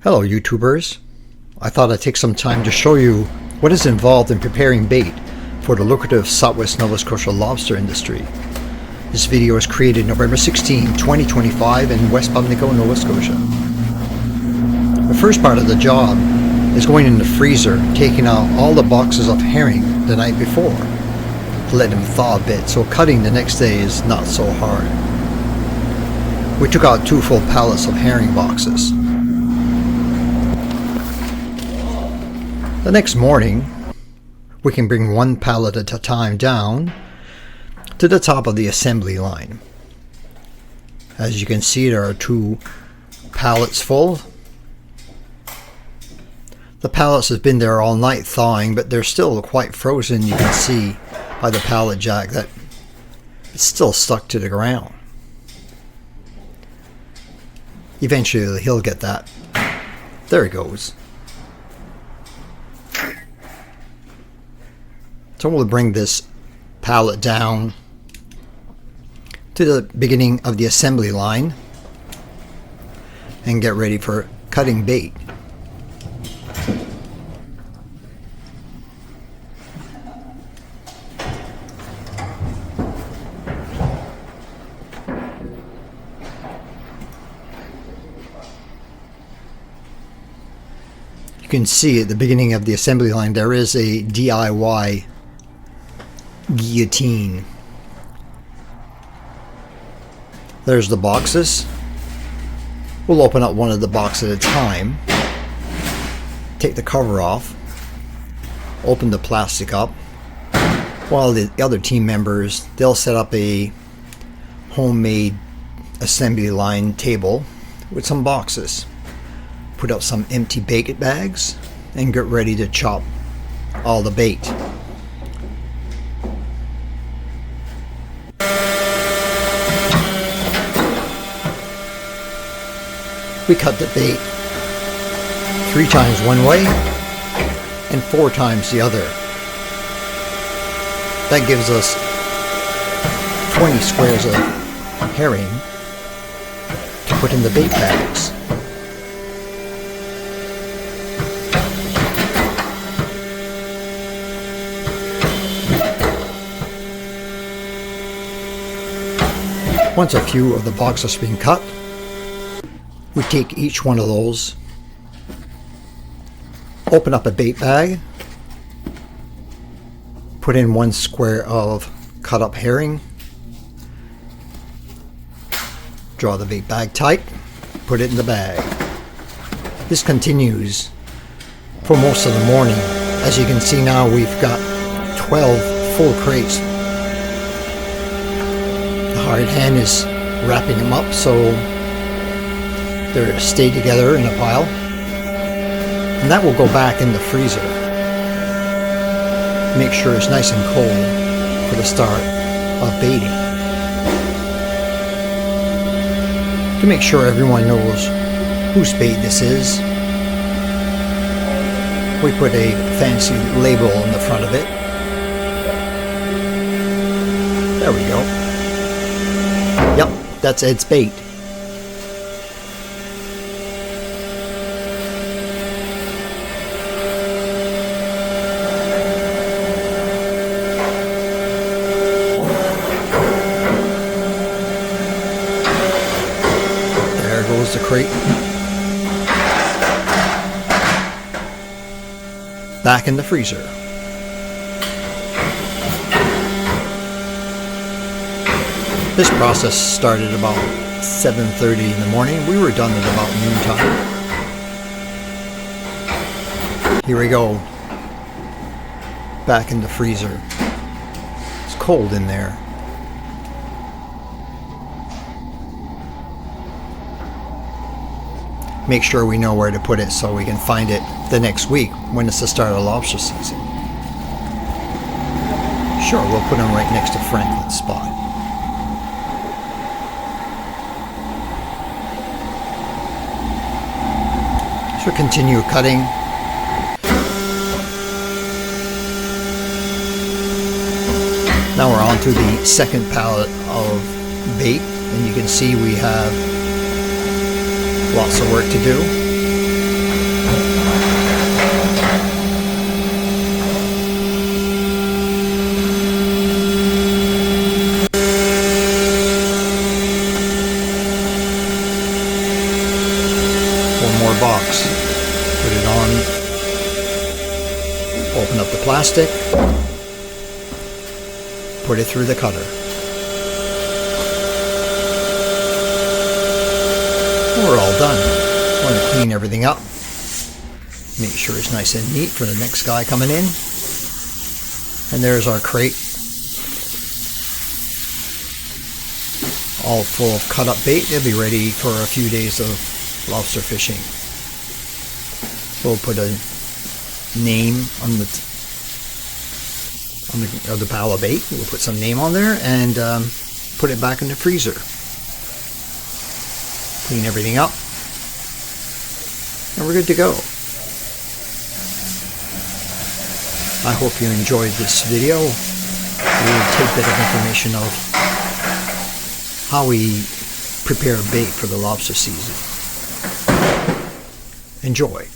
Hello YouTubers, I thought I'd take some time to show you what is involved in preparing bait for the lucrative Southwest Nova Scotia lobster industry. This video was created November 16, 2025 in West Pubnico, Nova Scotia. The first part of the job is going in the freezer, taking out all the boxes of herring the night before to let them thaw a bit, so cutting the next day is not so hard. We took out 2 full pallets of herring boxes. The next morning, we can bring 1 pallet at a time down to the top of the assembly line. As you can see, there are 2 pallets full. The pallets have been there all night thawing, but they're still quite frozen. You can see by the pallet jack that it's still stuck to the ground. Eventually he'll get that. There it goes. So we'll bring this pallet down to the beginning of the assembly line and get ready for cutting bait. You can see at the beginning of the assembly line there is a DIY guillotine. There's the boxes. We'll open up one of the boxes at a time, take the cover off, open the plastic up, while the other team members, they'll set up a homemade assembly line table with some boxes, put up some empty bait bags, and get ready to chop all the bait. We cut the bait 3 times one way and 4 times the other. That gives us 20 squares of herring to put in the bait bags. Once a few of the boxes have been cut, we take each one of those, open up a bait bag, put in 1 square of cut up herring, draw the bait bag tight, put it in the bag. This continues for most of the morning. As you can see now, we've got 12 full crates. The hired hand is wrapping them up so they're stay together in a pile, and that will go back in the freezer. Make sure it's nice and cold for the start of baiting. To make sure everyone knows whose bait this is, we put a fancy label on the front of it. There we go. Yep, that's Ed's bait. Goes the crate. Back in the freezer. This process started about 7:30 in the morning. We were done at about noontime. Here we go. Back in the freezer. It's cold in there. Make sure we know where to put it so we can find it the next week when it's the start of lobster season. Sure, we'll put them right next to Franklin's spot. So continue cutting. Now we're on to the second pallet of bait, and you can see we have lots of work to do. more box. Put it on, open up the plastic, put it through the cutter. We're all done. I'm going to clean everything up. Make sure it's nice and neat for the next guy coming in. And there's our crate, all full of cut up bait. They'll be ready for a few days of lobster fishing. We'll put a name on the pile of bait. We'll put some name on there and put it back in the freezer. Clean everything up, and we're good to go. I hope you enjoyed this video. We'll take a bit of information of how we prepare bait for the lobster season. Enjoy.